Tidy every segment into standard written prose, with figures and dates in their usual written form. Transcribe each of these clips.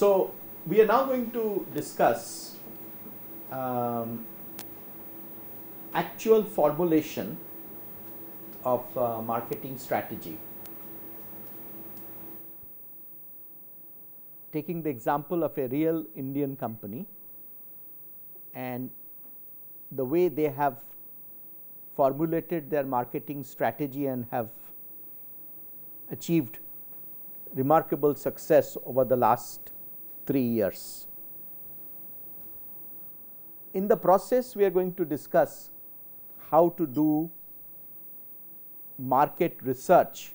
So, we are now going to discuss actual formulation of marketing strategy. Taking the example of a real Indian company and the way they have formulated their marketing strategy and have achieved remarkable success over the last 3 years. In the process, we are going to discuss how to do market research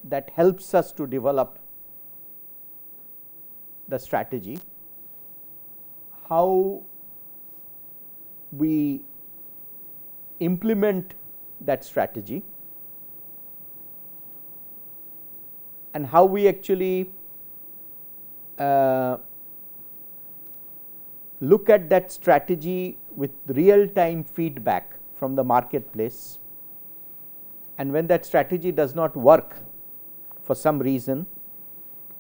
that helps us to develop the strategy, how we implement that strategy, and how we actually look at that strategy with real time feedback from the marketplace, and when that strategy does not work for some reason,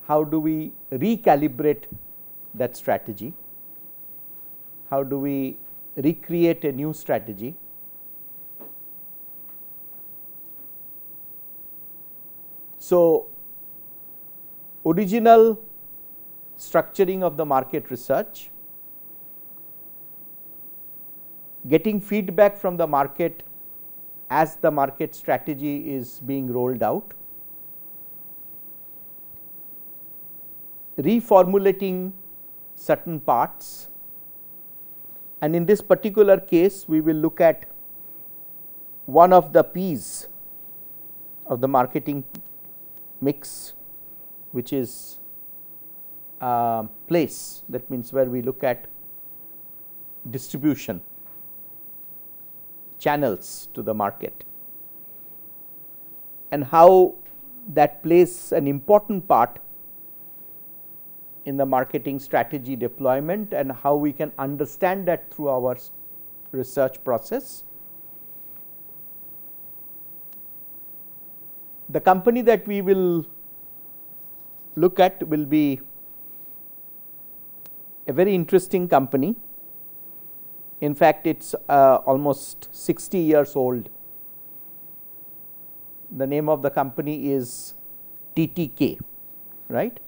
how do we recalibrate that strategy, how do we recreate a new strategy. So, original structuring of the market research, getting feedback from the market as the market strategy is being rolled out, reformulating certain parts, and in this particular case we will look at one of the P's of the marketing mix, which is place. That means where we look at distribution channels to the market and how that plays an important part in the marketing strategy deployment and how we can understand that through our research process. The company that we will look at will be a very interesting company. In fact, it's almost 60 years old. The name of the company is TTK, right?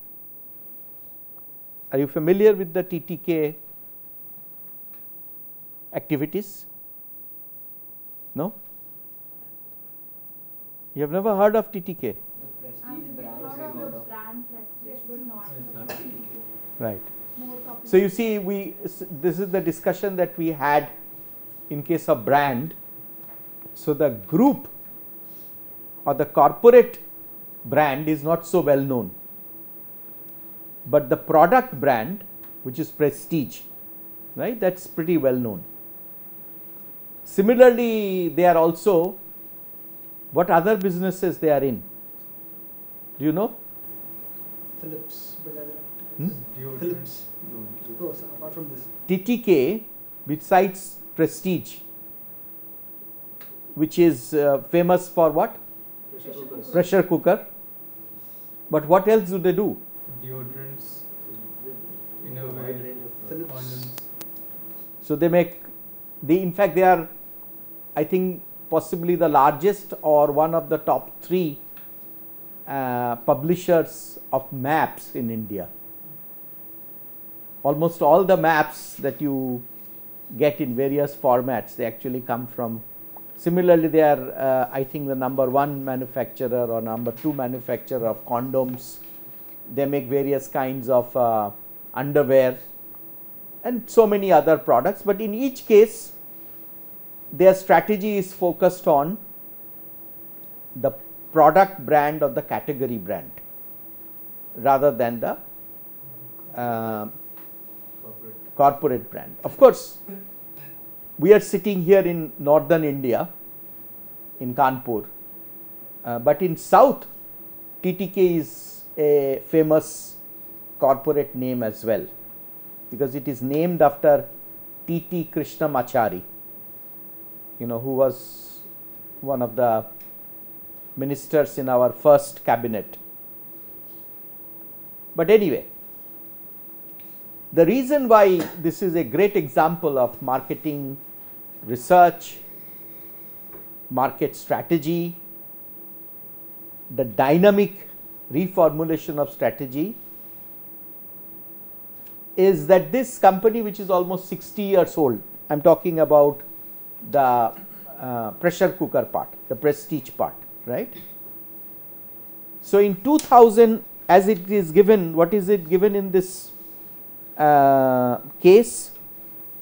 Are you familiar with the TTK activities? No? You have never heard of TTK? Right. So, you see, this is the discussion that we had in case of brand. So, the group or the corporate brand is not so well known, but the product brand, which is Prestige, right, that is pretty well known. Similarly, they are also, what other businesses they are in? Do you know? Philips. Philips. Oh, so apart from this, TTK, besides Prestige, which is famous for what? Pressure cooker. But what else do they do? Deodorants, innerwear, condoms. So they make, in fact they are, I think, possibly the largest or one of the top 3 publishers of maps in India. Almost all the maps that you get in various formats, they actually come from. Similarly, they are I think the #1 manufacturer or #2 manufacturer of condoms. They make various kinds of underwear and so many other products, but in each case their strategy is focused on the product brand or the category brand rather than the corporate brand. Of course, we are sitting here in northern India, in Kanpur, but in south TTK is a famous corporate name as well, because it is named after T.T. Krishnamachari, who was one of the ministers in our first cabinet. But anyway, the reason why this is a great example of marketing research, market strategy, the dynamic reformulation of strategy, is that this company, which is almost 60 years old, I am talking about the pressure cooker part, the prestige part, right. So, in 2000, as it is given, what is it given in this case?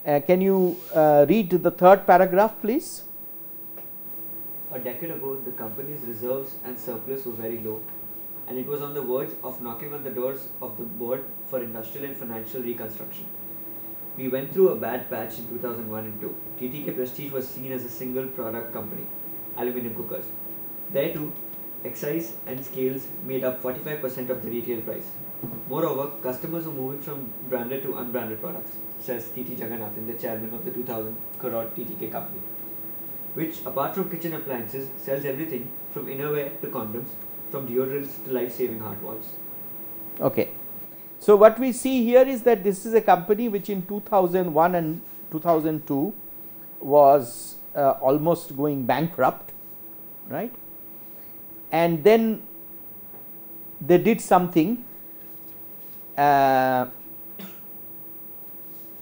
Can you read the third paragraph, please? A decade ago, the company's reserves and surplus were very low, and it was on the verge of knocking on the doors of the board for industrial and financial reconstruction. We went through a bad patch in 2001 and 2. TTK Prestige was seen as a single product company, aluminum cookers. There too, excise and scales made up 45% of the retail price. Moreover, customers were moving from branded to unbranded products, says T.T. Jagannathan, the chairman of the 2000 crore TTK company, which apart from kitchen appliances sells everything from innerwear to condoms, from deodorants to life-saving heart valves. Okay. So, what we see here is that this is a company which in 2001 and 2002 was almost going bankrupt, right, and then they did something.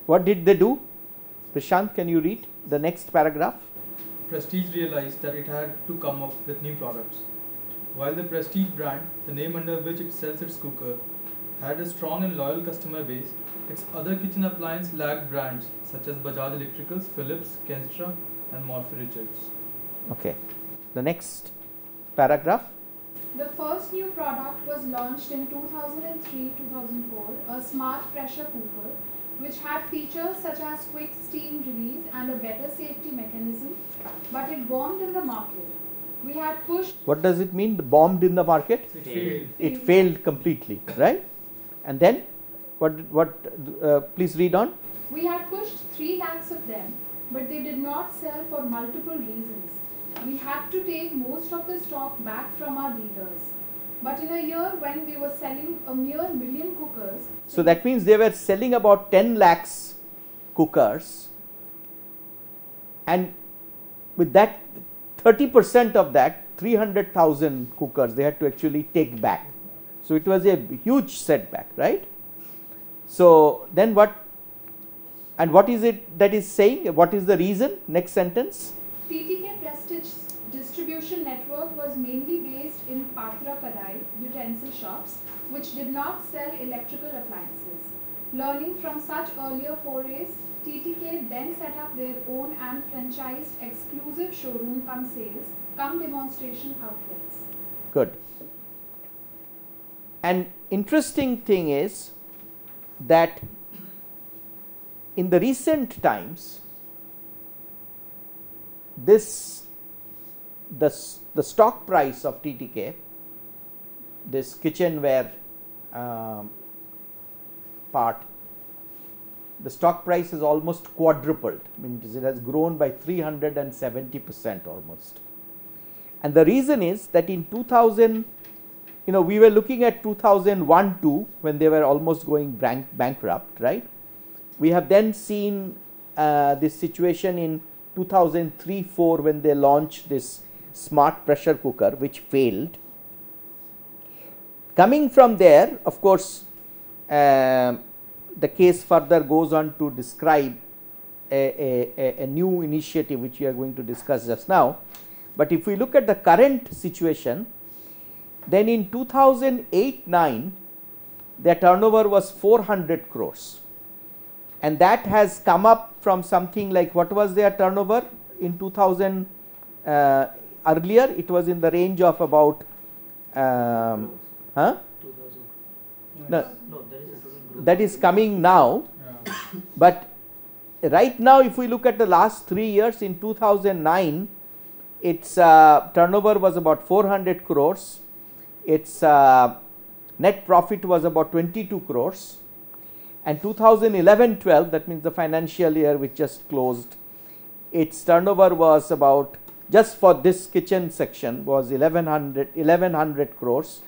What did they do? Prashant, can you read the next paragraph? Prestige realized that it had to come up with new products. While the Prestige brand, the name under which it sells its cooker, had a strong and loyal customer base, its other kitchen appliance lagged brands such as Bajaj Electricals, Philips, Kestra and Morphy Richards. Okay. The next paragraph. The first new product was launched in 2003-2004, a smart pressure cooker, which had features such as quick steam release and a better safety mechanism, but it bombed in the market. We had pushed... What does it mean, bombed in the market? It failed. It failed completely, right? And then, please read on. We had pushed 3 lakhs of them, but they did not sell for multiple reasons. We had to take most of the stock back from our dealers. But in a year when we were selling a mere million cookers... So, that means they were selling about 10 lakhs cookers, and with that 30% of that 300,000 cookers they had to actually take back. So, it was a huge setback, right. So, then what is it that is saying? What is the reason? Next sentence. TTK Prestige distribution network was mainly based in Patra Kadai utensil shops, which did not sell electrical appliances. Learning from such earlier forays, TTK then set up their own and franchised exclusive showroom cum sales, cum demonstration outlets. Good. And interesting thing is that in the recent times, the stock price of TTK, this kitchenware part, the stock price has almost quadrupled. I mean, it has grown by 370% almost. And the reason is that in 2000, we were looking at 2001-2 when they were almost going bankrupt, right? We have then seen this situation in 2003-4 when they launched this smart pressure cooker, which failed. Coming from there, of course, the case further goes on to describe a new initiative which we are going to discuss just now. But if we look at the current situation, then in 2008-9 their turnover was 400 crores, and that has come up from something like, what was their turnover in 2000 earlier? It was in the range of about 2000. No, No, that is a total growth. that is coming now. Yeah. But right now, if we look at the last 3 years, in 2009 its turnover was about 400 crores, its net profit was about 22 crores, and 2011-12, that means the financial year which just closed, its turnover was about, just for this kitchen section, was 1100 crores,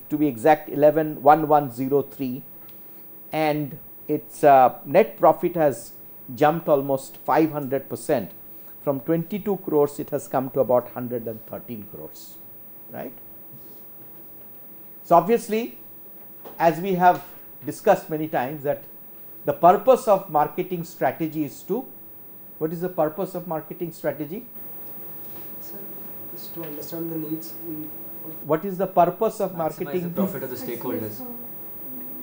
to be exact 11,1103, and its net profit has jumped almost 500%. From 22 crores it has come to about 113 crores, right. So obviously, as we have discussed many times, that the purpose of marketing strategy is to, what is the purpose of marketing strategy? Sir, is to understand the needs in What is the purpose of Maximize marketing? the profit of the stakeholders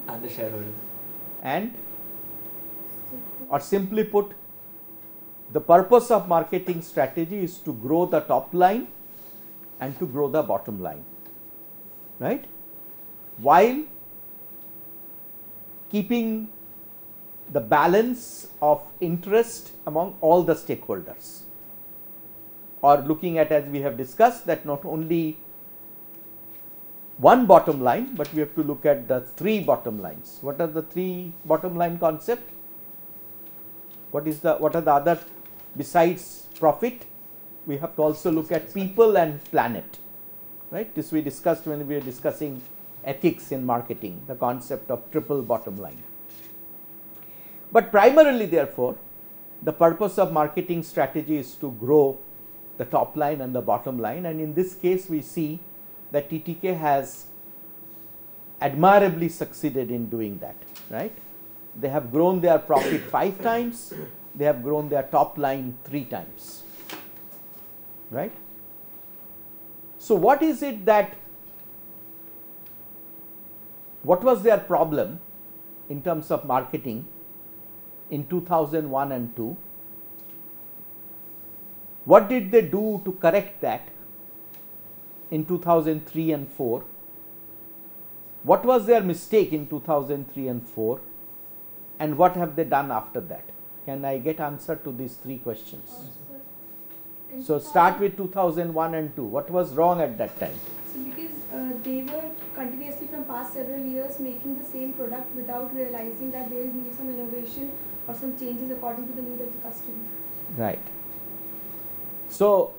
and the shareholders. And, or simply put, the purpose of marketing strategy is to grow the top line and to grow the bottom line, right, while keeping the balance of interest among all the stakeholders, or looking at, as we have discussed, that not only one bottom line, but we have to look at the three bottom lines. What are the three bottom line concept? What are the other besides profit? We have to also look at people and planet, right. This we discussed when we were discussing ethics in marketing, the concept of triple bottom line. But primarily, therefore, the purpose of marketing strategy is to grow the top line and the bottom line, and in this case we see that TTK has admirably succeeded in doing that, right. They have grown their profit 5 times, they have grown their top line 3 times, right. So what is it that, what was their problem in terms of marketing in 2001 and 2? What did they do to correct that in 2003 and 4? What was their mistake in 2003 and 4? And what have they done after that? Can I get answer to these 3 questions? So start with 2001 and 2. What was wrong at that time? So because they were continuously from past several years making the same product without realizing that there is need some innovation or some changes according to the need of the customer. Right. So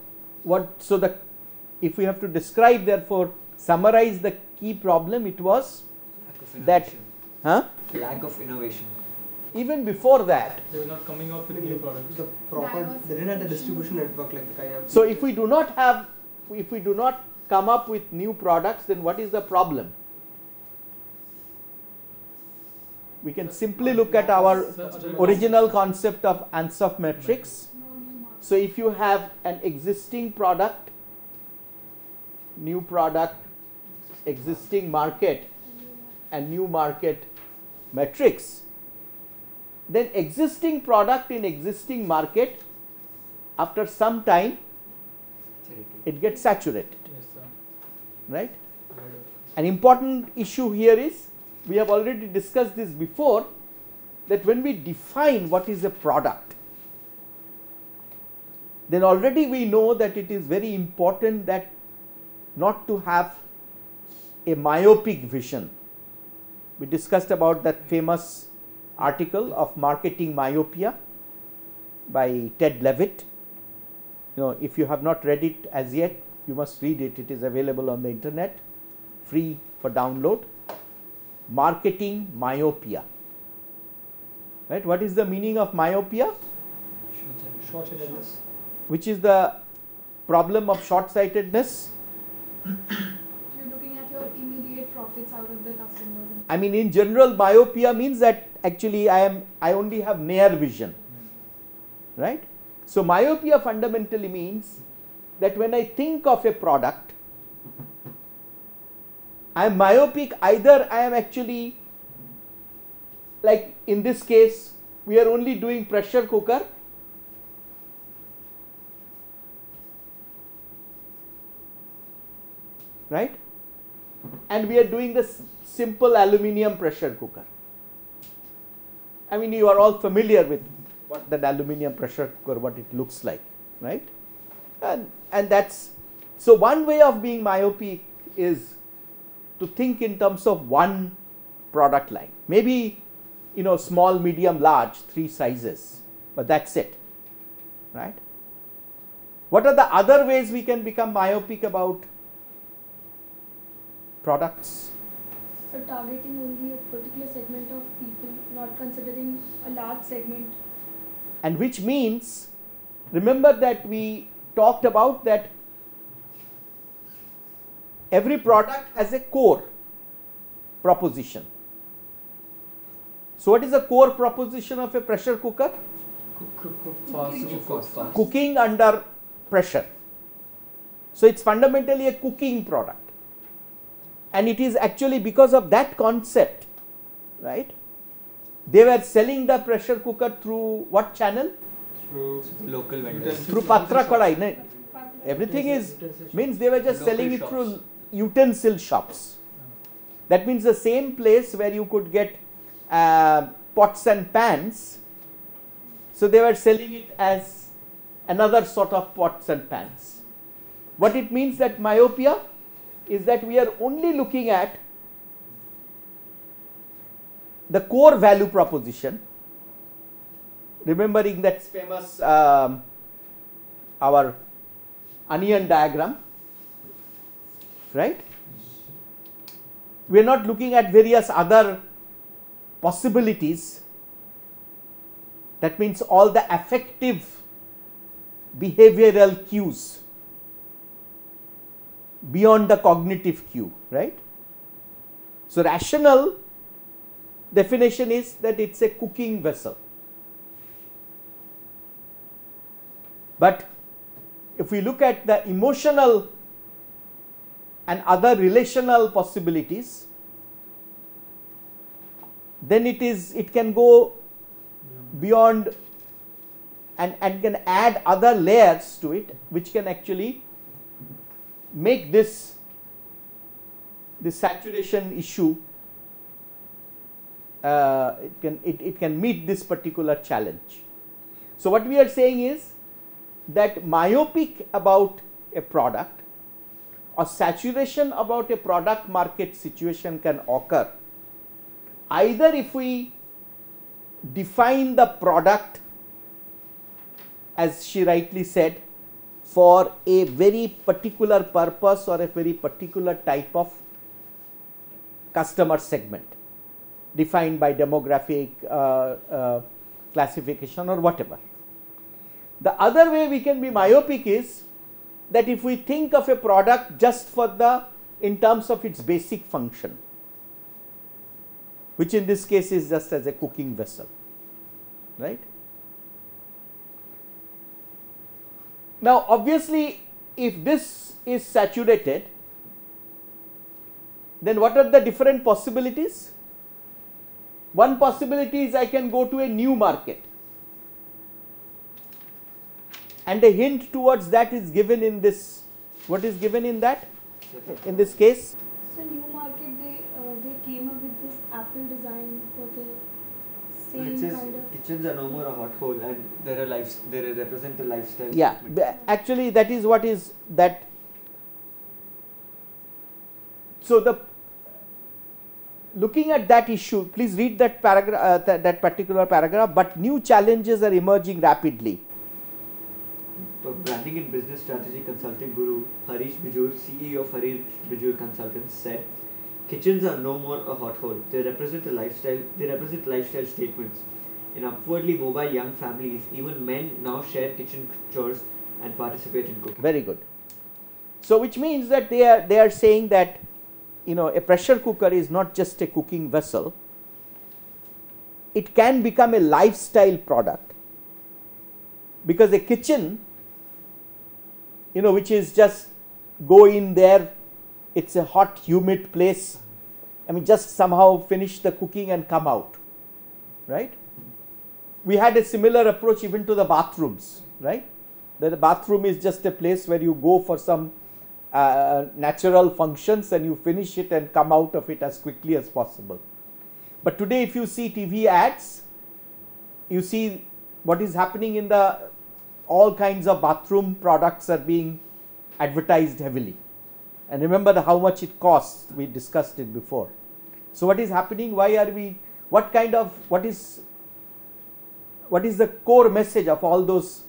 if we have to describe, therefore, summarize the key problem, it was that, Lack of innovation. Even before that. They were not coming up with new products. the proper, they didn't have the distribution network like the kind of. So if we do not come up with new products, then what is the problem? We can simply look at our original concept of Ansoff matrix. So if you have an existing product, new product, existing market and new market matrix, then existing product in existing market, after some time it gets saturated, Yes, sir. right? Right. An important issue here is, we have already discussed this before, that when we define what is a product, then already we know that it is very important that not to have a myopic vision. We discussed about that famous article of Marketing Myopia by Ted Levitt. If you have not read it as yet, you must read it. It is available on the internet, free for download. Marketing Myopia. Right? What is the meaning of myopia? Short-sightedness. Which is the problem of short-sightedness? You're looking at your immediate profits out of the customers. I mean, in general, myopia means that actually I only have near vision, right? So myopia fundamentally means that when I think of a product, I am myopic. Either I am actually, like in this case, we are only doing pressure cooker, right? And we are doing this simple aluminium pressure cooker. I mean, you are all familiar with what that aluminium pressure cooker, what it looks like, right? And that's, so one way of being myopic is to think in terms of one product line. Maybe, small, medium, large, 3 sizes, but that's it, right? What are the other ways we can become myopic about products. So targeting only a particular segment of people, not considering a large segment. And which means, remember that we talked about that every product has a core proposition. So what is the core proposition of a pressure cooker? Cooking under pressure. So it's fundamentally a cooking product. And it is actually because of that concept, right? They were selling the pressure cooker through what channel? Through Local vendors. Through Patra Kadai. No? Everything is, means they were just Local selling it shops. through utensil shops. That means the same place where you could get pots and pans. So they were selling it as another sort of pots and pans. What it means that myopia is that we are only looking at the core value proposition, remembering that famous our onion diagram, right? We are not looking at various other possibilities. That means all the affective behavioral cues beyond the cognitive cue, right? So rational definition is that it's a cooking vessel. But if we look at the emotional and other relational possibilities, then it can go beyond and can add other layers to it, which can actually make this saturation issue, it can meet this particular challenge. So what we are saying is that myopic about a product or saturation about a product market situation can occur either if we define the product, as she rightly said, for a very particular purpose or a very particular type of customer segment defined by demographic classification or whatever. The other way we can be myopic is that if we think of a product just for in terms of its basic function, which in this case is just as a cooking vessel, right? Now obviously if this is saturated, then what are the different possibilities? One possibility is I can go to a new market, and a hint towards that is given in this. What is given in that? In this case? So new market, they came up with this Apple design for the same It says kind of. kitchens are no more a hot hole, and they represent a lifestyle. Yeah, statement. actually that is what is that. So looking at that issue, please read that paragraph, that particular paragraph. But new challenges are emerging rapidly. Branding and business strategy consulting guru Harish Bijur, CEO of Harish Bijur Consultants, said, "Kitchens are no more a hot hole. They represent a lifestyle. They represent lifestyle statements. In upwardly mobile young families, even men now share kitchen chores and participate in cooking." Very good. So which means that they are saying that, you know, a pressure cooker is not just a cooking vessel. It can become a lifestyle product, because a kitchen, you know, which is just go in there, it's a hot, humid place. I mean, just somehow finish the cooking and come out, right? We had a similar approach even to the bathrooms, right? That the bathroom is just a place where you go for some natural functions and you finish it and come out of it as quickly as possible. But today if you see TV ads, you see what is happening in all kinds of bathroom products are being advertised heavily. And remember how much it costs, we discussed it before. So what is happening? Why are we, what is the core message of all those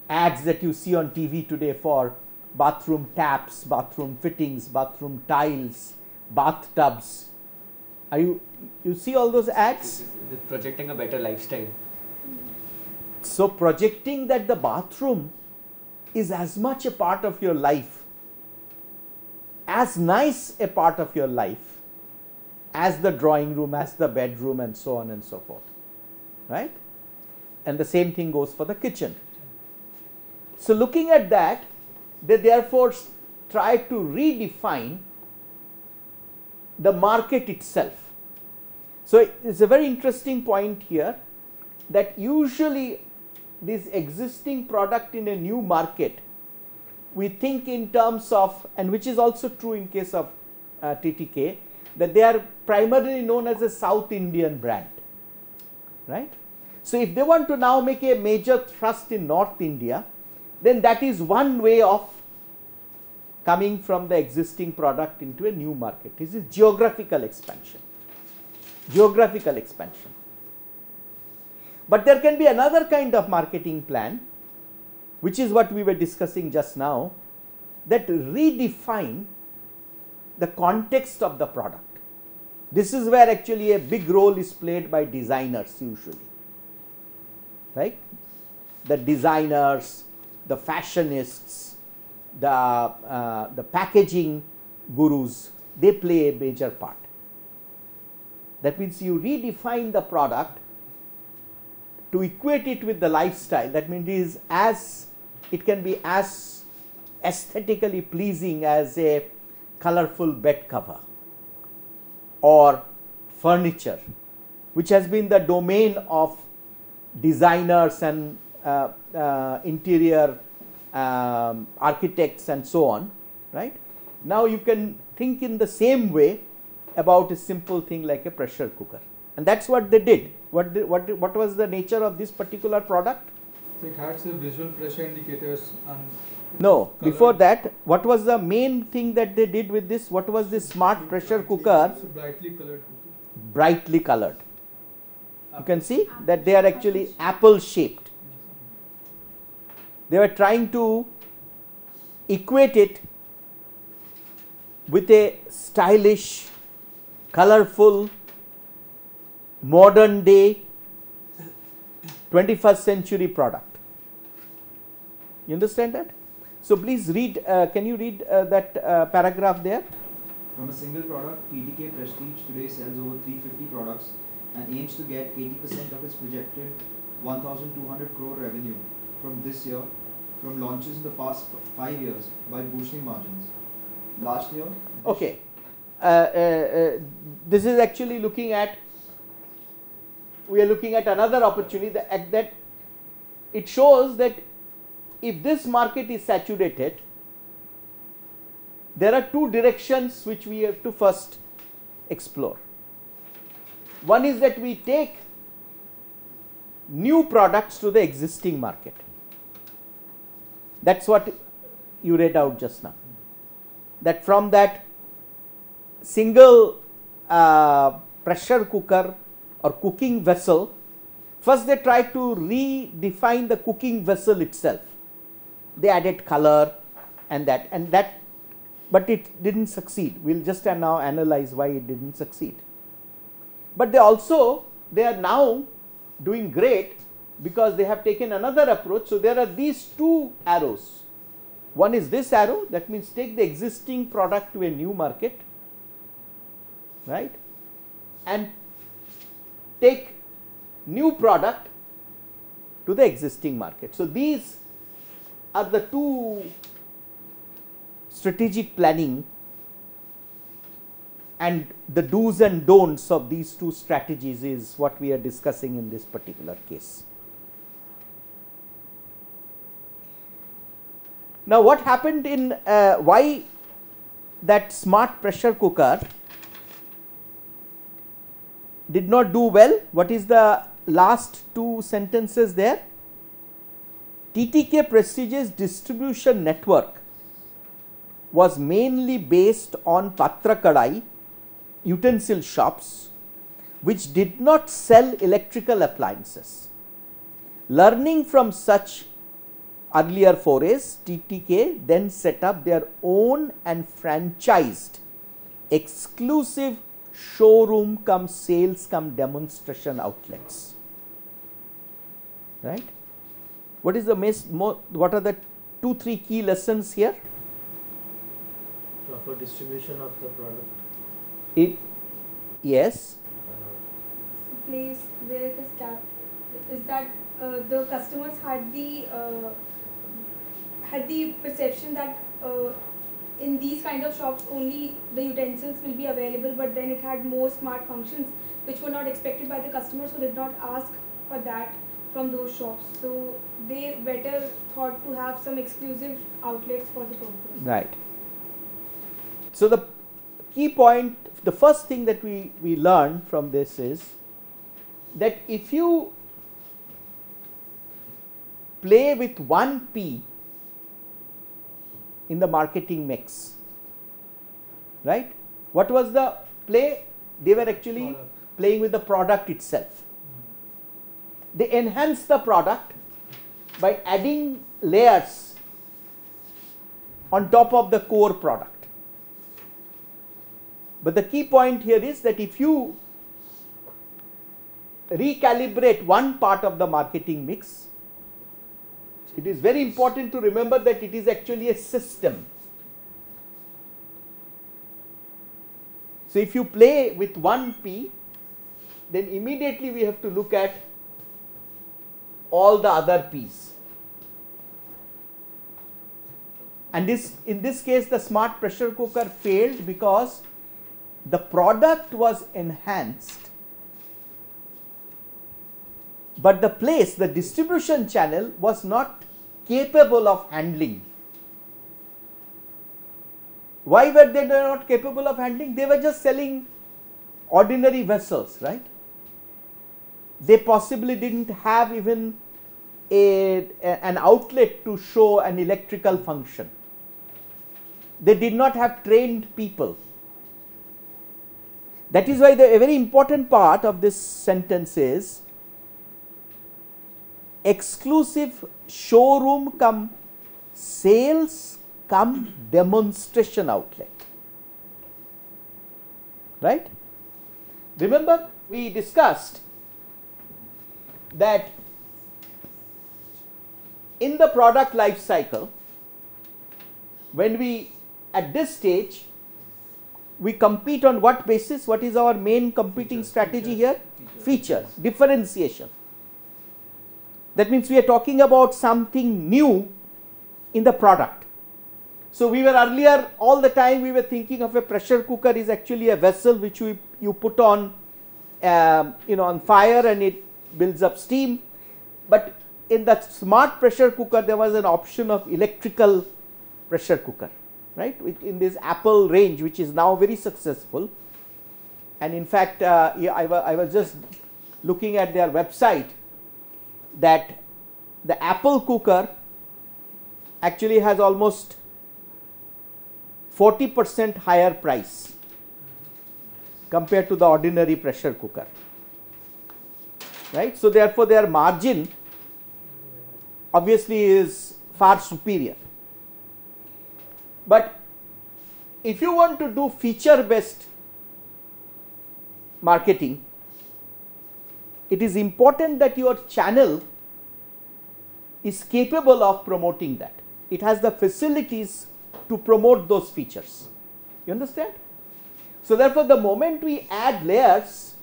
ads that you see on TV today for bathroom taps, bathroom fittings, bathroom tiles, bathtubs. You see all those ads? Projecting a better lifestyle. So projecting that the bathroom is as much a part of your life, as nice a part of your life as the drawing room, as the bedroom, and so on and so forth, right? And the same thing goes for the kitchen. So looking at that, they therefore try to redefine the market itself. So it's a very interesting point here that usually this existing product in a new market, we think in terms of, and which is also true in case of TTK, that they are primarily known as a South Indian brand, right? So if they want to now make a major thrust in North India, then that is one way of coming from the existing product into a new market. This is geographical expansion. Geographical expansion. But there can be another kind of marketing plan, which is what we were discussing just now, that redefine the context of the product. This is where actually a big role is played by designers usually, right? The designers, the fashionists, the packaging gurus, they play a major part. That means you redefine the product to equate it with the lifestyle. That means it can be as aesthetically pleasing as a colorful bed cover or furniture, which has been the domain of designers and interior architects and so on, right? Now you can think in the same way about a simple thing like a pressure cooker, and that's what they did. What was the nature of this particular product? So it had some visual pressure indicators and no, color. before that, what was the main thing that they did with this? What was this smart pressure cooker? It's a brightly colored cooker. Brightly colored. You can see that they are actually apple shaped. They were trying to equate it with a stylish, colorful, modern day 21st century product. You understand that? So please read, can you read that paragraph there? From a single product, TTK Prestige today sells over 350 products and aims to get 80% of its projected 1,200 crore revenue from this year from launches in the past 5 years by boosting margins. Last year... Okay. This is actually looking at, we are looking at another opportunity that it shows that if this market is saturated, there are two directions which we have to first explore. One is that we take new products to the existing market. That's what you read out just now. That from that single pressure cooker or cooking vessel, first they try to redefine the cooking vessel itself. They added color and that, but it didn't succeed. We'll just now analyze why it didn't succeed. But they are now doing great because they have taken another approach. So there are these two arrows. One is this arrow, that means take the existing product to a new market, right? And take new product to the existing market. So these are the two strategic planning and the do's and don'ts of these two strategies is what we are discussing in this particular case. Now what happened in why that smart pressure cooker did not do well? What is the last two sentences there? TTK Prestige's distribution network was mainly based on Patra Kadai utensil shops which did not sell electrical appliances. Learning from such earlier forays, TTK then set up their own and franchised exclusive showroom cum sales cum demonstration outlets. Right? What is the what are the 2-3 key lessons here? Proper distribution of the product. Yes. Place where it is capped is that the customers had the perception that in these kind of shops only the utensils will be available, but then it had more smart functions which were not expected by the customers, so did not ask for that from those shops. So they better thought to have some exclusive outlets for the purpose. Right. So the key point, the first thing that we learn from this is that if you play with one P in the marketing mix, right? What was the play? They were actually playing with the product itself. They enhanced the product by adding layers on top of the core product. But the key point here is that if you recalibrate one part of the marketing mix, it is very important to remember that it is actually a system. So if you play with one P, then immediately we have to look at all the other P's. And in this case, the smart pressure cooker failed because the product was enhanced, but the place, the distribution channel was not capable of handling. Why were they not capable of handling? They were just selling ordinary vessels, right? They possibly didn't have even an outlet to show an electrical function. They did not have trained people. That is why a very important part of this sentence is exclusive showroom cum sales cum demonstration outlet. Right? Remember, we discussed that in the product life cycle, when we at this stage we compete on what basis? What is our main competing strategy here? Features, differentiation. That means we are talking about something new in the product. So we were earlier, all the time we were thinking of a pressure cooker is actually a vessel which you put on on fire and it builds up steam. But in the smart pressure cooker there was an option of electrical pressure cooker, right, in this Apple range, which is now very successful. And in fact, I was just looking at their website that the Apple cooker actually has almost 40% higher price compared to the ordinary pressure cooker, right? So therefore their margin obviously is far superior. But if you want to do feature based marketing, it is important that your channel is capable of promoting that. It has the facilities to promote those features. You understand? So therefore the moment we add layers,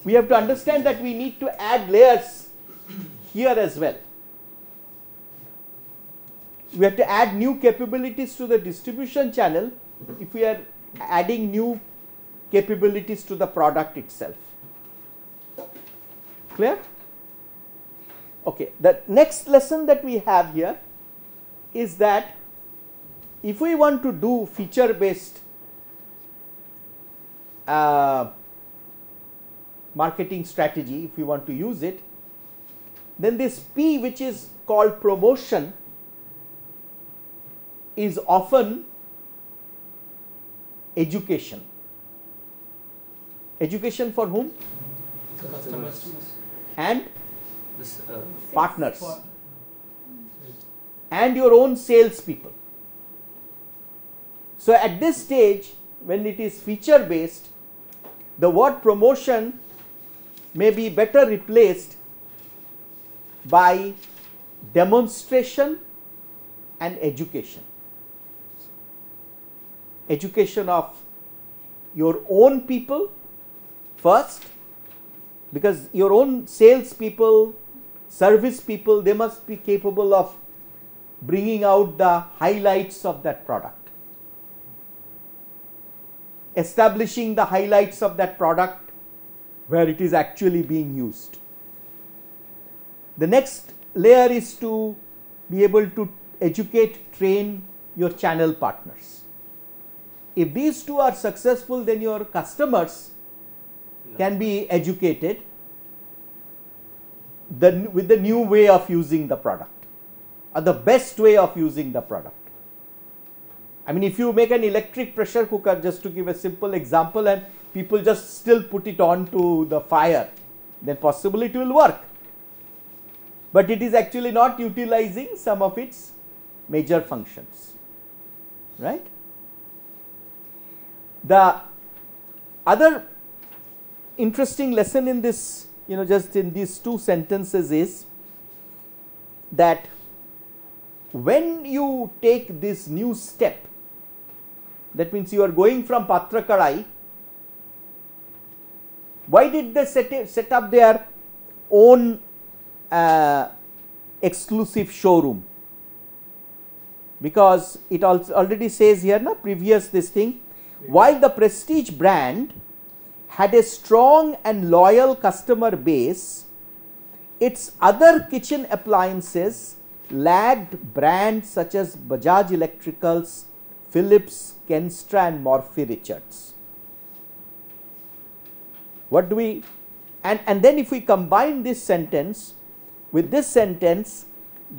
we have to understand that we need to add layers here as well. We have to add new capabilities to the distribution channel if we are adding new capabilities to the product itself. Clear? Okay, the next lesson that we have here is that if we want to do feature based marketing strategy, if we want to use it, then this P, which is called promotion, is often education. Education for whom? Customers. And This, partners. and your own sales people. So at this stage, when it is feature based, the word promotion may be better replaced by demonstration and education. Education of your own people first, because your own sales people, service people, they must be capable of bringing out the highlights of that product, establishing the highlights of that product where it is actually being used. The next layer is to be able to educate, train your channel partners. If these two are successful, then your customers can be educated with the new way of using the product, or the best way of using the product. I mean, if you make an electric pressure cooker, just to give a simple example, and people just still put it on to the fire, then possibly it will work. But it is actually not utilizing some of its major functions, right? The other interesting lesson in this, just in these two sentences is that when you take this new step, that means you are going from Patra Kadai, why did they set up their own exclusive showroom? Because it also already says here, previous this thing, while the Prestige brand had a strong and loyal customer base, its other kitchen appliances lagged brands such as Bajaj Electricals, Philips, Kenstra and Morphy Richards. What do we, and then if we combine this sentence with this sentence,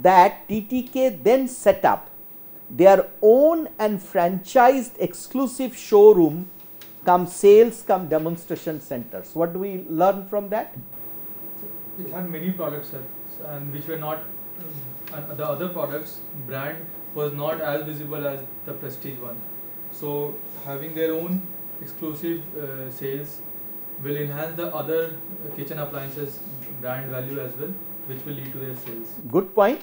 that TTK then set up their own and franchised exclusive showroom come sales come demonstration centers. What do we learn from that? It had many products, sir, and which were not, and the other products brand was not as visible as the Prestige one. So having their own exclusive sales will enhance the other kitchen appliances brand value as well, which will lead to their sales. Good point.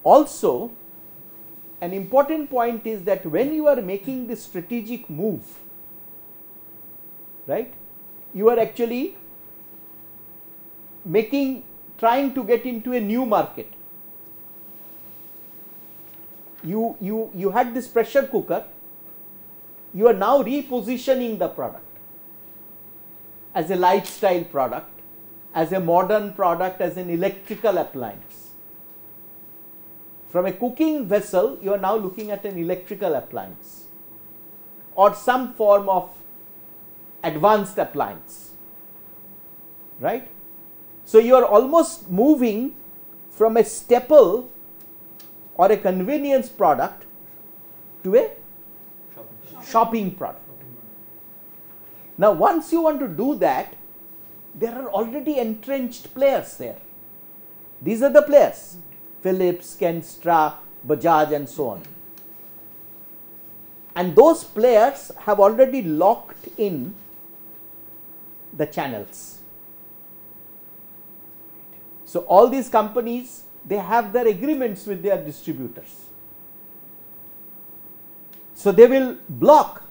Also, an important point is that when you are making this strategic move, right, you are actually trying to get into a new market. You had this pressure cooker, you are now repositioning the product as a lifestyle product, as a modern product, as an electrical appliance. From a cooking vessel, you are now looking at an electrical appliance or some form of advanced appliance, right? So you are almost moving from a staple or a convenience product to a shopping product. Now, once you want to do that, there are already entrenched players there. These are the players: Philips, Kenstra, Bajaj and so on. And those players have already locked in the channels. So all these companies, they have their agreements with their distributors. So they will block.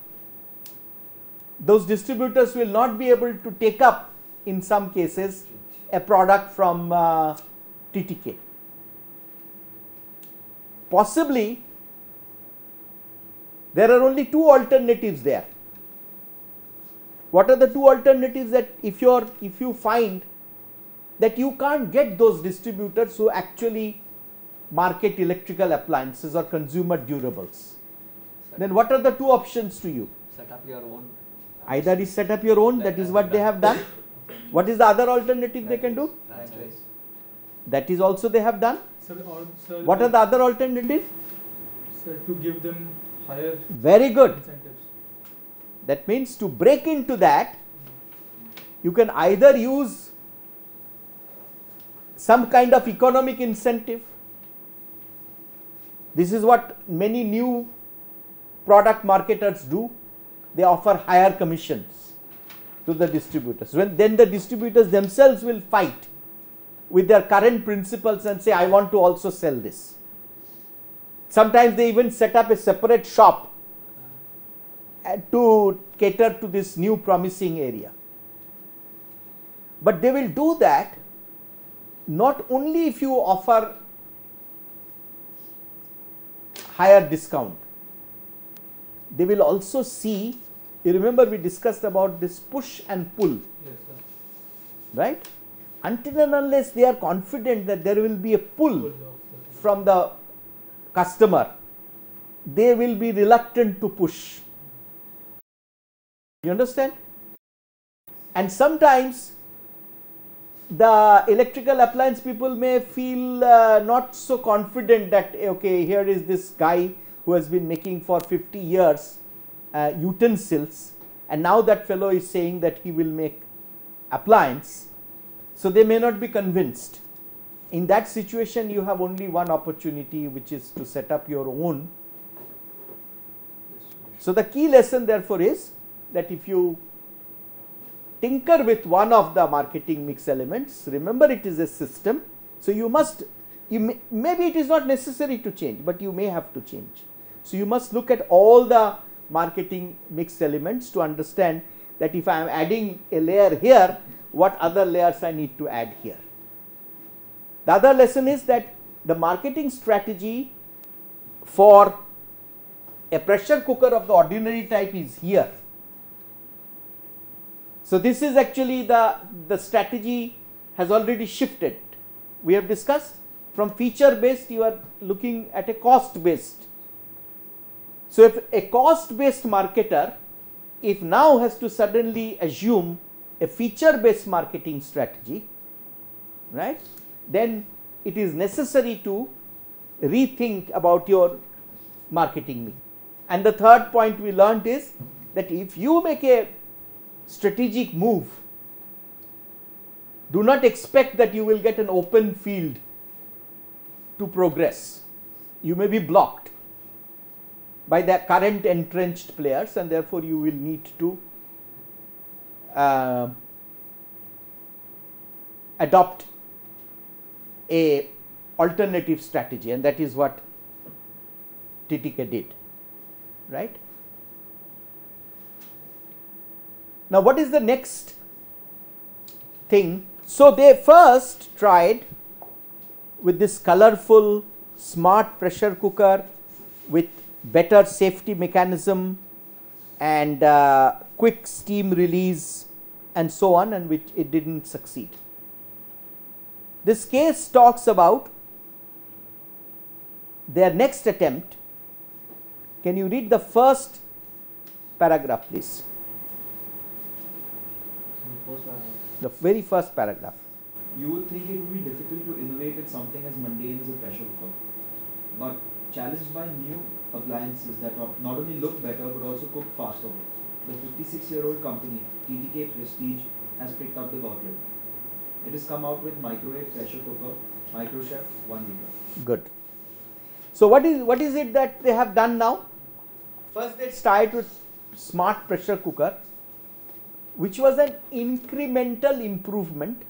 Those distributors will not be able to take up, in some cases, a product from TTK. Possibly, there are only two alternatives there. What are the two alternatives? That if you find that you can't get those distributors who actually market electrical appliances or consumer durables, then what are the two options to you? Set up your own. Either is set up your own, that is what they have done. What is the other alternative they can do? Franchise. That is also they have done. Sir, What are the other alternatives? Sir, to give them higher Very good. incentives. That means to break into that, you can either use some kind of economic incentive, This is what many new product marketers do. They offer higher commissions to the distributors. Then the distributors themselves will fight with their current principals and say, I want to also sell this. Sometimes they even set up a separate shop to cater to this new promising area. But they will do that not only if you offer higher discount, they will also see, you remember we discussed about this push and pull, Yes, sir. right? Until and unless they are confident that there will be a pull from the customer, they will be reluctant to push. You understand? And sometimes the electrical appliance people may feel not so confident that, okay, here is this guy who has been making for 50 years utensils, and now that fellow is saying that he will make appliance, so they may not be convinced. In that situation, you have only one opportunity, which is to set up your own. So the key lesson therefore is that if you tinker with one of the marketing mix elements, remember it is a system, so maybe it is not necessary to change, but you may have to change. So you must look at all the marketing mix elements to understand that if I am adding a layer here, what other layers I need to add here. The other lesson is that the marketing strategy for a pressure cooker of the ordinary type is here. So this is actually the strategy has already shifted. We have discussed from feature based, you are looking at a cost based. So if a cost based marketer, if now has to suddenly assume a feature based marketing strategy, right, then it is necessary to rethink about your marketing mix. And the third point we learnt is that if you make a strategic move, do not expect that you will get an open field to progress. You may be blocked by the current entrenched players, and therefore you will need to adopt a alternative strategy, and that is what TTK did, right? Now what is the next thing? So they first tried with this colorful smart pressure cooker with better safety mechanism and quick steam release and so on, and which it didn't succeed. This case talks about their next attempt. Can you read the first paragraph, please? The very first paragraph. You would think it would be difficult to innovate with something as mundane as a pressure cooker, but challenged by new appliances that not only look better but also cook faster, the 56-year-old company TTK Prestige has picked up the gauntlet. It has come out with microwave pressure cooker, MicroChef 1 liter. Good. So what is it that they have done now? First they started with smart pressure cooker, which was an incremental improvement.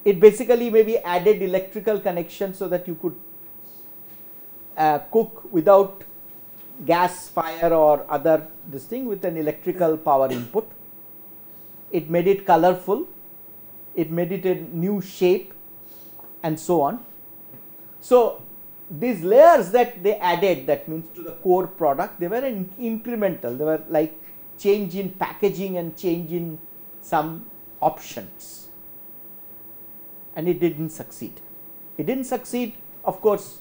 It basically maybe added electrical connection so that you could cook without gas fire or other this thing, with an electrical power input. It made it colorful, it made it a new shape and so on. So these layers that they added, that means to the core product, they were incremental. They were like change in packaging and change in some options, and it didn't succeed. It didn't succeed, of course.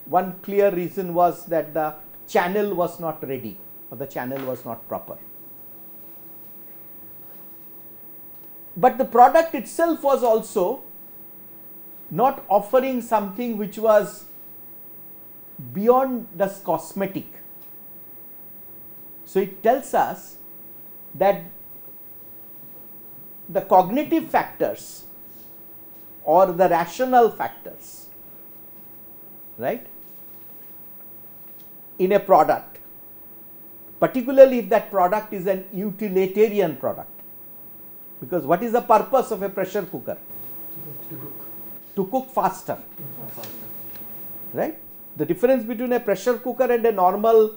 One clear reason was that the channel was not ready, or the channel was not proper. But the product itself was also not offering something which was beyond the cosmetic. So it tells us that the cognitive factors or the rational factors, right, in a product, particularly if that product is an utilitarian product. Because what is the purpose of a pressure cooker? To cook faster. Right? The difference between a pressure cooker and a normal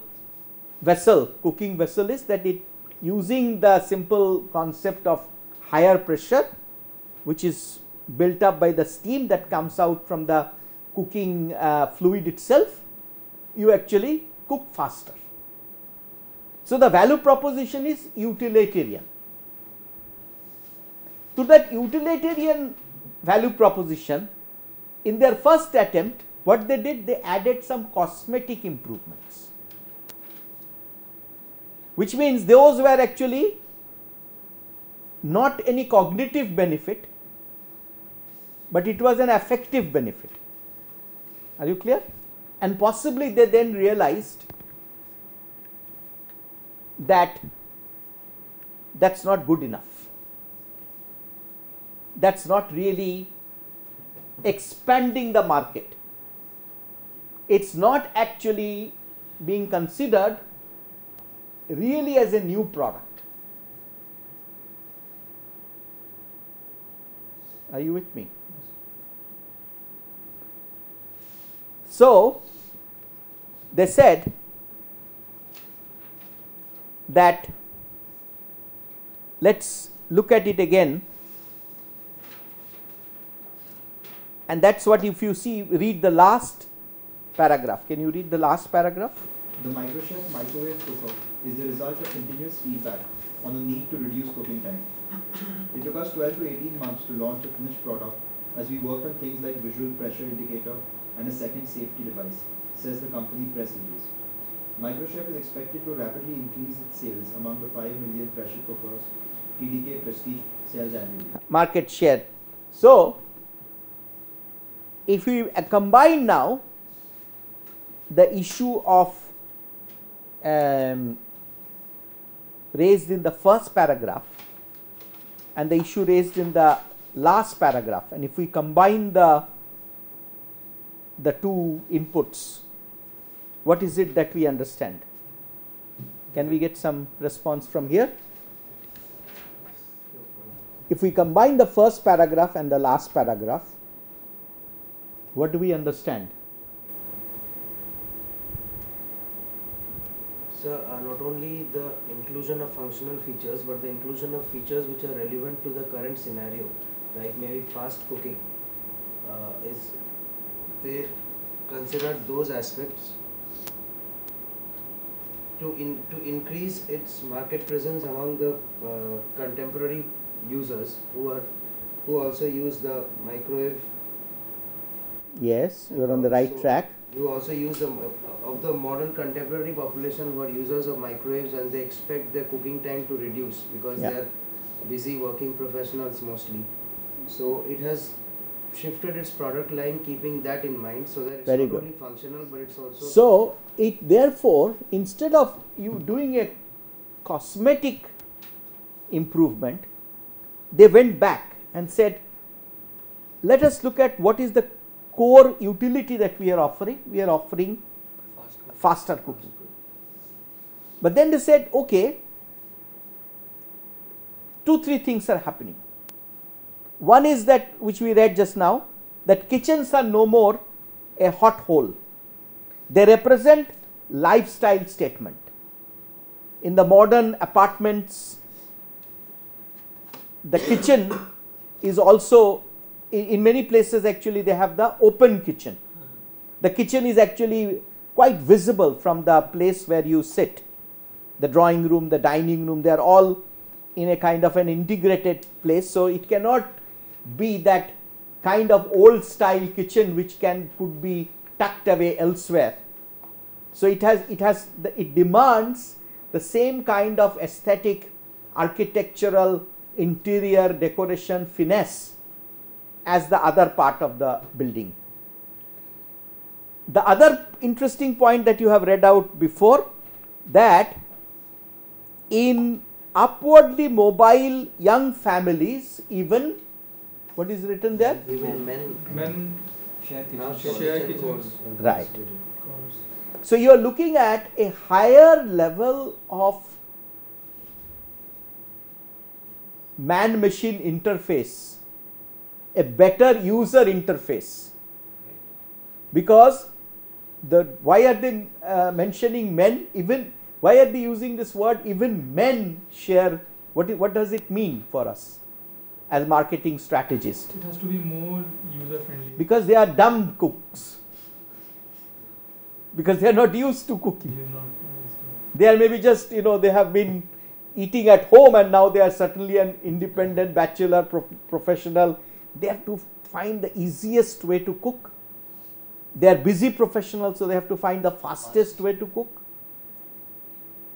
vessel, cooking vessel, is that it using the simple concept of higher pressure, which is built up by the steam that comes out from the cooking fluid itself, you actually cook faster. So the value proposition is utilitarian. To that utilitarian value proposition, in their first attempt, what they did, they added some cosmetic improvements, which means those were actually not any cognitive benefit, but it was an affective benefit. Are you clear? And possibly they then realized that that's not good enough. That's not really expanding the market. It's not actually being considered really as a new product. Are you with me? So they said that, let's look at it again, and that's what, if you see, read the last paragraph. Can you read the last paragraph? The MicroChef microwave cooker is the result of continuous feedback on the need to reduce cooking time. It took us 12 to 18 months to launch a finished product as we worked on things like visual pressure indicator and a second safety device, says the company press release. MicroChef is expected to rapidly increase its sales among the 5 million pressure cookers TDK Prestige sells annually. Market share. So if we combine now the issue of raised in the first paragraph and the issue raised in the last paragraph, and if we combine the two inputs, what is it that we understand? Can we get some response from here? If we combine the first paragraph and the last paragraph, what do we understand? So not only the inclusion of functional features, but the inclusion of features which are relevant to the current scenario, like maybe fast cooking, is they considered those aspects to increase its market presence among the contemporary users who also use the microwave. Yes, you are on the right track. You also use of the modern contemporary population who are users of microwaves, and they expect their cooking time to reduce because they are busy working professionals mostly. So it has shifted its product line keeping that in mind, so that it's Very not good. only functional but it's also. So it, therefore, instead of you doing a cosmetic improvement, they went back and said, let us look at what is the core utility that we are offering. We are offering faster cooking. But then they said, okay, 2-3 things are happening. One is that, which we read just now, that kitchens are no more a hot hole. They represent lifestyle statement. In the modern apartments, the kitchen is also, in many places actually they have the open kitchen. The kitchen is actually quite visible from the place where you sit. The drawing room, the dining room, they are all in a kind of an integrated place. So it cannot be that kind of old style kitchen which could be tucked away elsewhere. So it demands the same kind of aesthetic, architectural, interior decoration finesse as the other part of the building. The other interesting point that you have read out before, that in upwardly mobile young families, even, what is written there? Even men Men Share now kitchen. share kitchens. Right. So you are looking at a higher level of man-machine interface, a better user interface, because why are they mentioning men? Even why are they using this word? Even men share. What does it mean for us as marketing strategists? It has to be more user friendly. Because they are dumb cooks. Because they are not used to cooking. They are maybe just, they have been eating at home and now they are certainly an independent bachelor professional. They have to find the easiest way to cook. They are busy professionals, so they have to find the fastest way to cook.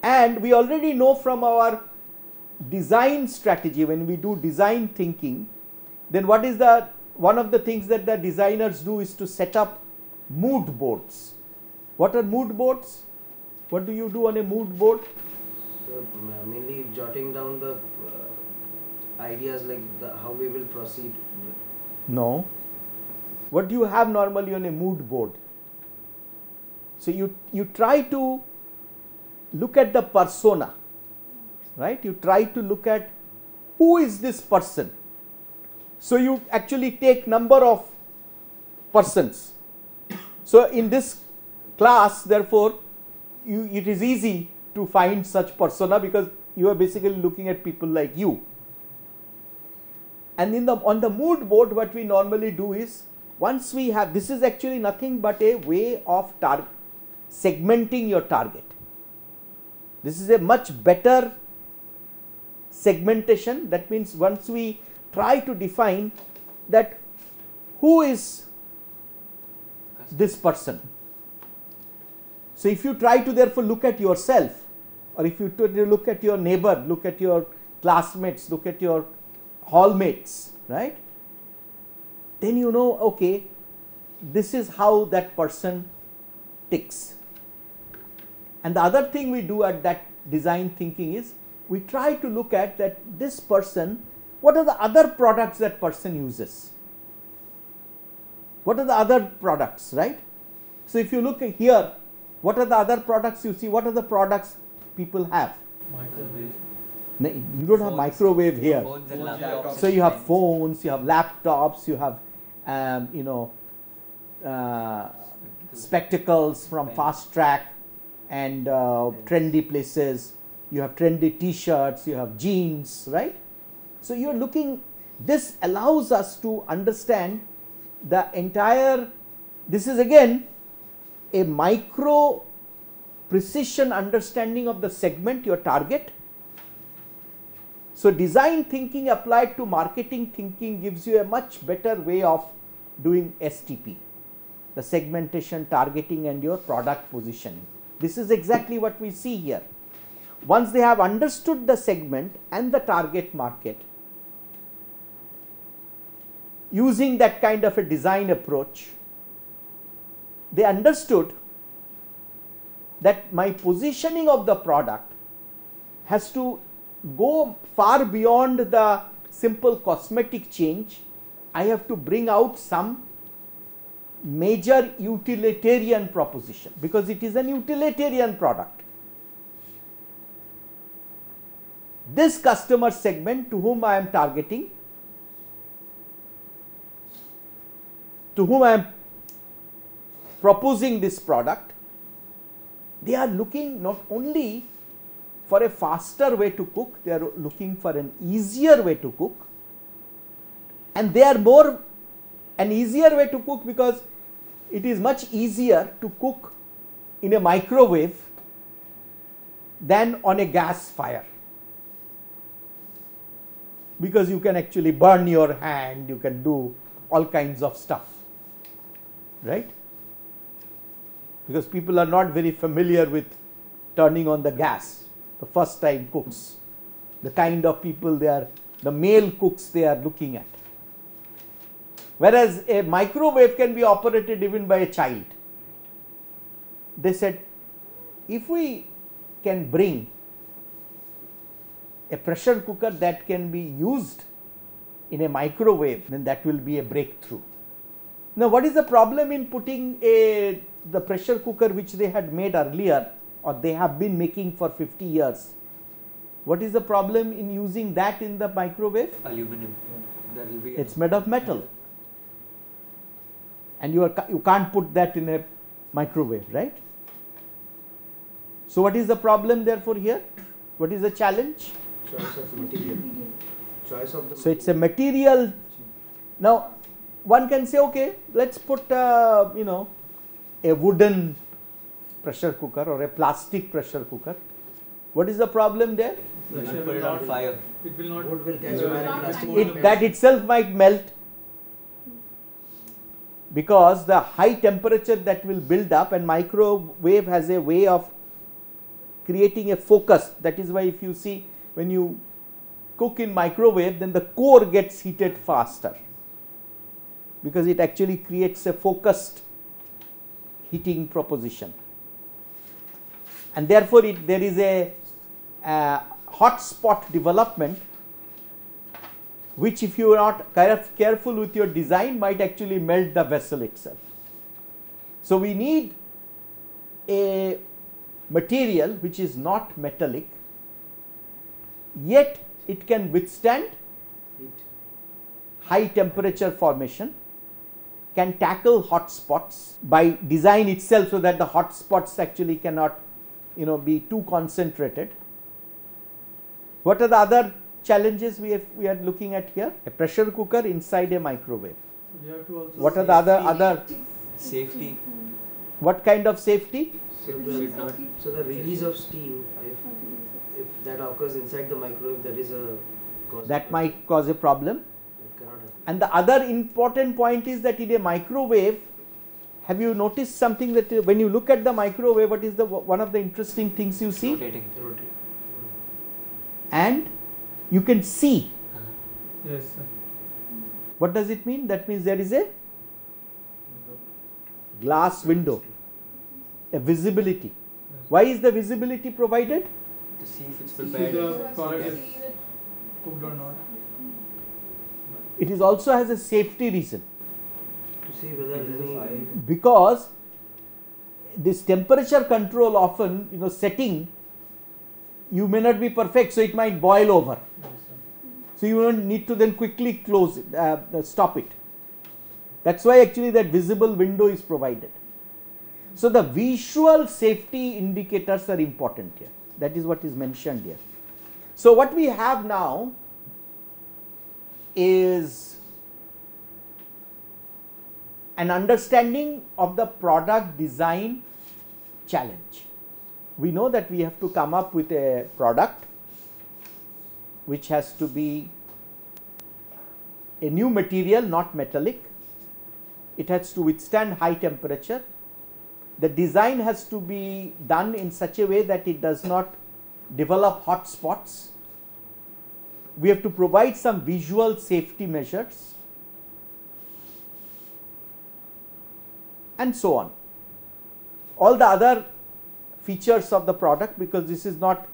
And we already know from our design strategy, when we do design thinking, then what is one of the things that the designers do is to set up mood boards. What are mood boards? What do you do on a mood board? Mainly jotting down the ideas like how we will proceed. No. What do you have normally on a mood board? So you try to look at the persona, right? You try to look at who is this person. So you actually take number of persons. So in this class, therefore, it is easy to find such persona because you are basically looking at people like you. And on the mood board, what we normally do is, once we have, this is actually nothing but a way of segmenting your target. This is a much better segmentation. That means once we try to define that who is this person. So if you try to therefore look at yourself, or if you look at your neighbor, look at your classmates, look at your hallmates, right? Then you know, okay, this is how that person ticks. And the other thing we do at that design thinking is, we try to look at that this person, what are the other products that person uses? What are the other products, right? So if you look at here, what are the other products you see? What are the products people have? Microwave. No, you don't have microwave here. Phones and laptops. So you have phones, you have laptops, you have spectacles from Fast Track and trendy places. You have trendy t-shirts, you have jeans, right? So you're looking, this allows us to understand the entire, this is again a micro precision understanding of the segment, your target. So design thinking applied to marketing thinking gives you a much better way of doing STP, the segmentation, targeting and your product positioning. This is exactly what we see here. Once they have understood the segment and the target market, using that kind of a design approach, they understood that my positioning of the product has to go far beyond the simple cosmetic change. I have to bring out some major utilitarian proposition because it is an utilitarian product. This customer segment to whom I am targeting, to whom I am proposing this product, they are looking not only for a faster way to cook, they are looking for an easier way to cook, and they are more an easier way to cook because it is much easier to cook in a microwave than on a gas fire, because you can actually burn your hand, you can do all kinds of stuff, right? Because people are not very familiar with turning on the gas, the first time cooks, the kind of people they are, the male cooks they are looking at. Whereas a microwave can be operated even by a child. They said, if we can bring a pressure cooker that can be used in a microwave, then that will be a breakthrough. Now, what is the problem in putting a the pressure cooker which they had made earlier, or they have been making for 50 years, what is the problem in using that in the microwave? Aluminum. That will be. It's made of metal, and you can't put that in a microwave, right? So what is the problem therefore here? What is the challenge? Choice of material. Choice of the So it's a material. Now one can say, okay, let's put a wooden pressure cooker or a plastic pressure cooker. What is the problem there? Pressure Put will it on not, fire. it will not, Wood will catch uh, fire, not plastic catch will fire. melt. That itself might melt, because the high temperature that will build up, and microwave has a way of creating a focus. That is why if you see, when you cook in microwave, then the core gets heated faster, because it actually creates a focused heating proposition, and therefore there is a hot spot development, which if you are not careful with your design might actually melt the vessel itself. So we need a material which is not metallic, yet it can withstand Heat. high temperature formation, can tackle hot spots by design itself, so that the hot spots actually cannot be too concentrated. What are the other challenges we are looking at here? A pressure cooker inside a microwave. so we have to also What are the other Safety. what kind of safety? So Should not. the release of steam, if that occurs inside the microwave, that is a cause. That might cause a problem. That cannot happen. And the other important point is that in a microwave, have you noticed something, that when you look at the microwave, what is the one of the interesting things you see? Rotating. Rotate. And you can see. yes, sir. What does it mean? That means there is a glass window, a visibility. Why is the visibility provided? To see if it's See prepared. the product is cooked or not. It is also has a safety reason, To see whether any because this temperature control often, setting, you may not be perfect, so it might boil over. Yes, sir. So you don't need to then quickly close it, stop it. That's why actually that visible window is provided. So the visual safety indicators are important here. That is what is mentioned here. So what we have now is an understanding of the product design challenge. We know that we have to come up with a product which has to be a new material, not metallic. It has to withstand high temperature. The design has to be done in such a way that it does not develop hot spots. We have to provide some visual safety measures, and so on. All the other features of the product, because this is not,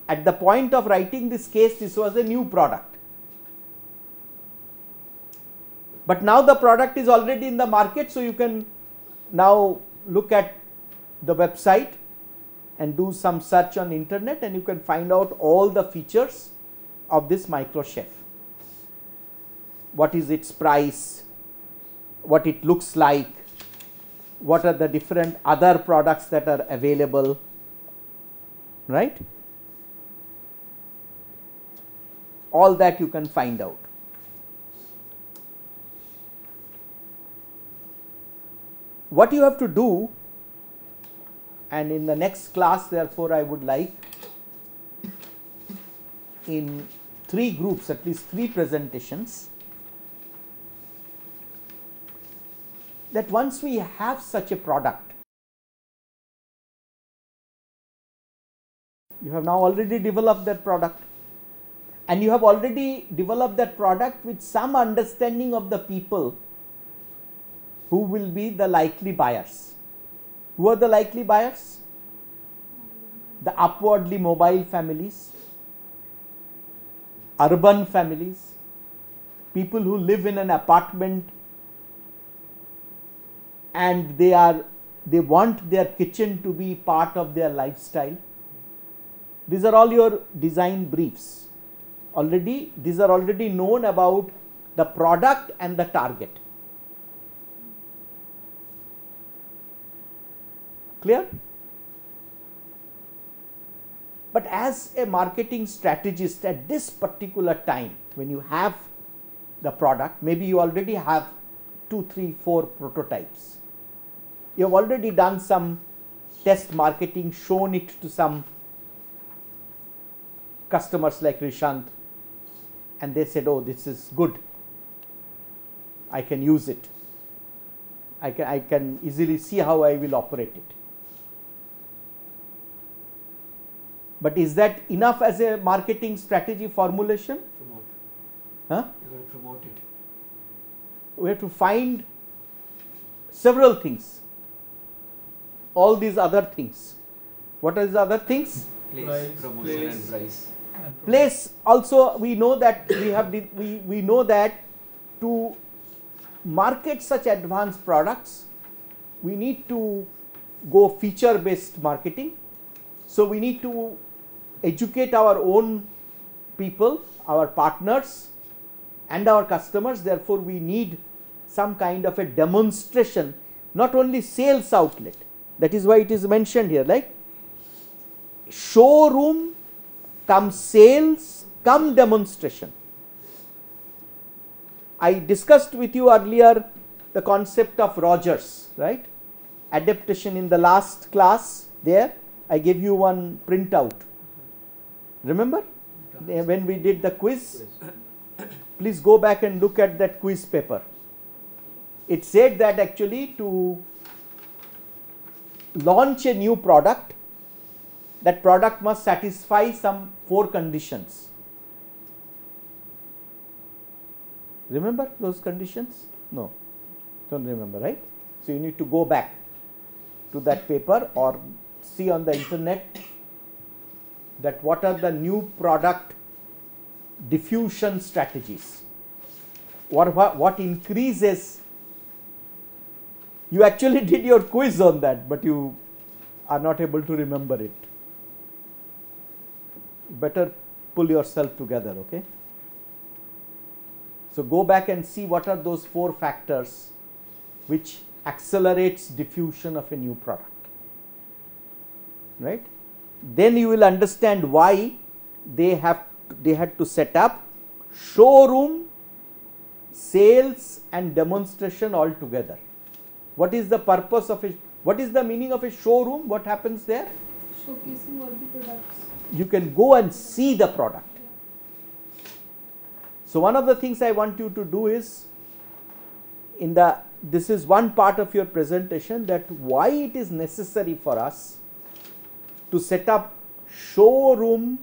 at the point of writing this case, this was a new product. But now the product is already in the market, so you can now look at the website and do some search on internet, and you can find out all the features of this micro chef. What is its price, what it looks like, what are the different other products that are available, right? All that you can find out. What you have to do, and in the next class therefore I would like, in 3 groups, at least 3 presentations, that once we have such a product, you have now already developed that product, and you have already developed that product with some understanding of the people who will be the likely buyers. Who are the likely buyers? The upwardly mobile families, urban families, people who live in an apartment and they are they want their kitchen to be part of their lifestyle. These are all your design briefs. Already, these are already known about the product and the target. Clear? But as a marketing strategist at this particular time, when you have the product, maybe you already have 2, 3, 4 prototypes. You have already done some test marketing, shown it to some customers like Rishant, and they said, oh, this is good, I can use it, I can easily see how I will operate it. But is that enough as a marketing strategy formulation? Promote. Huh? You got to promote it. We have to find several things, all these other things. What are the other things? Place, Price, promotion place. and price. And Place also, we know that we know that to market such advanced products, we need to go feature based marketing. So we need to educate our own people, our partners and our customers. Therefore, we need some kind of a demonstration, not only sales outlet. That is why it is mentioned here, like showroom come sales come demonstration. I discussed with you earlier the concept of Rogers, right? Adaptation in the last class. There I gave you one printout. Remember when we did the quiz? Please go back and look at that quiz paper. It said that actually to launch a new product, that product must satisfy some 4 conditions. Remember those conditions? No, don't remember, right? So you need to go back to that paper or see on the internet that what are the new product diffusion strategies, what increases. You actually did your quiz on that, but you are not able to remember it. Better pull yourself together, okay? So go back and see what are those 4 factors which accelerates diffusion of a new product, right? Then you will understand why they had to set up showroom, sales and demonstration all together. What is the purpose of it? What is the meaning of a showroom? What happens there? Showcasing all the products. You can go and see the product. So one of the things I want you to do is, this is one part of your presentation, that why it is necessary for us to set up showroom,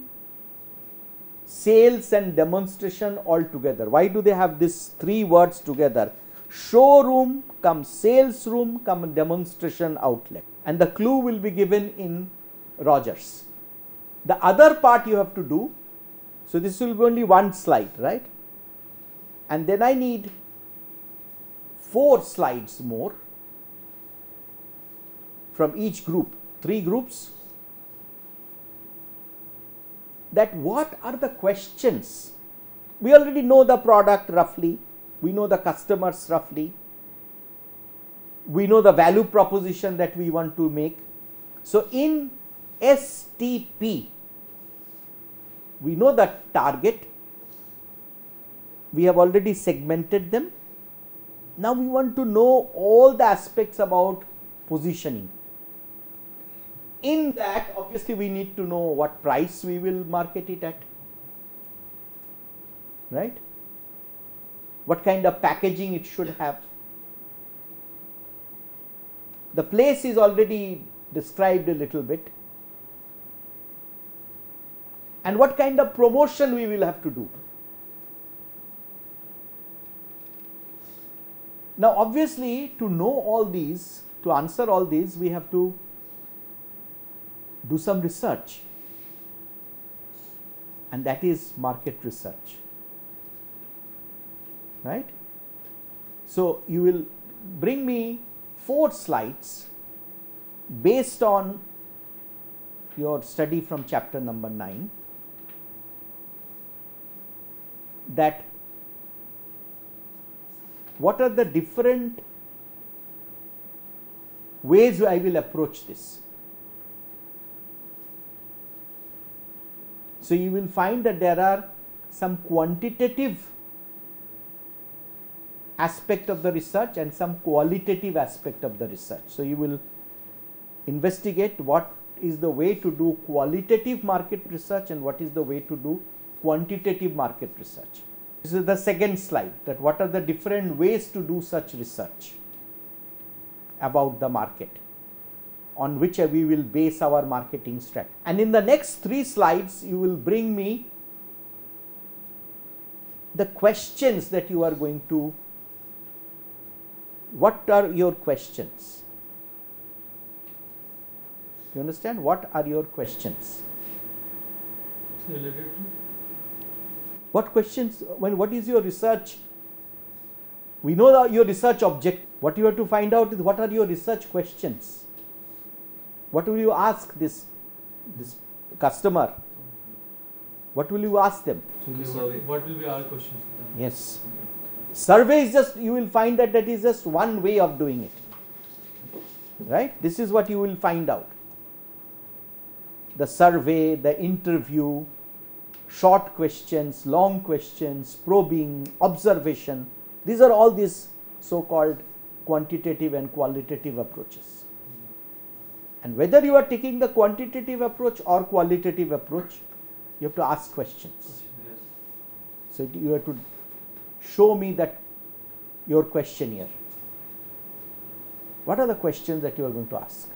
sales and demonstration all together. Why do they have these 3 words together? Showroom come sales room come demonstration outlet, and the clue will be given in Rogers. The other part you have to do, so this will be only one slide, right? And then I need 4 slides more from each group, 3 groups. That what are the questions? We already know the product roughly, we know the customers roughly, we know the value proposition that we want to make. So in STP, we know the target, we have already segmented them. Now we want to know all the aspects about positioning. In that, obviously we need to know what price we will market it at, right? What kind of packaging it should have. The place is already described a little bit. And what kind of promotion we will have to do. Now obviously to know all these, to answer all these, we have to do some research, and that is market research, right? So you will bring me 4 slides based on your study from chapter number 9, that what are the different ways I will approach this. So, you will find that there are some quantitative aspect of the research and some qualitative aspect of the research. So, you will investigate what is the way to do qualitative market research and what is the way to do quantitative market research. This is the second slide, that what are the different ways to do such research about the market, on which we will base our marketing strategy. And in the next 3 slides, you will bring me the questions that you are going to, what are your questions? You understand? What are your questions? Related to? What questions, what is your research? We know your research object. What you have to find out is what are your research questions? What will you ask this customer? What will you ask them? Okay, what will be our question for them? Yes. Survey is just, you will find that is just one way of doing it. Right? This is what you will find out. The survey, the interview, short questions, long questions, probing, observation. These are all these so-called quantitative and qualitative approaches. And whether you are taking the quantitative approach or qualitative approach, you have to ask questions. So, you have to show me that your question here. What are the questions that you are going to ask?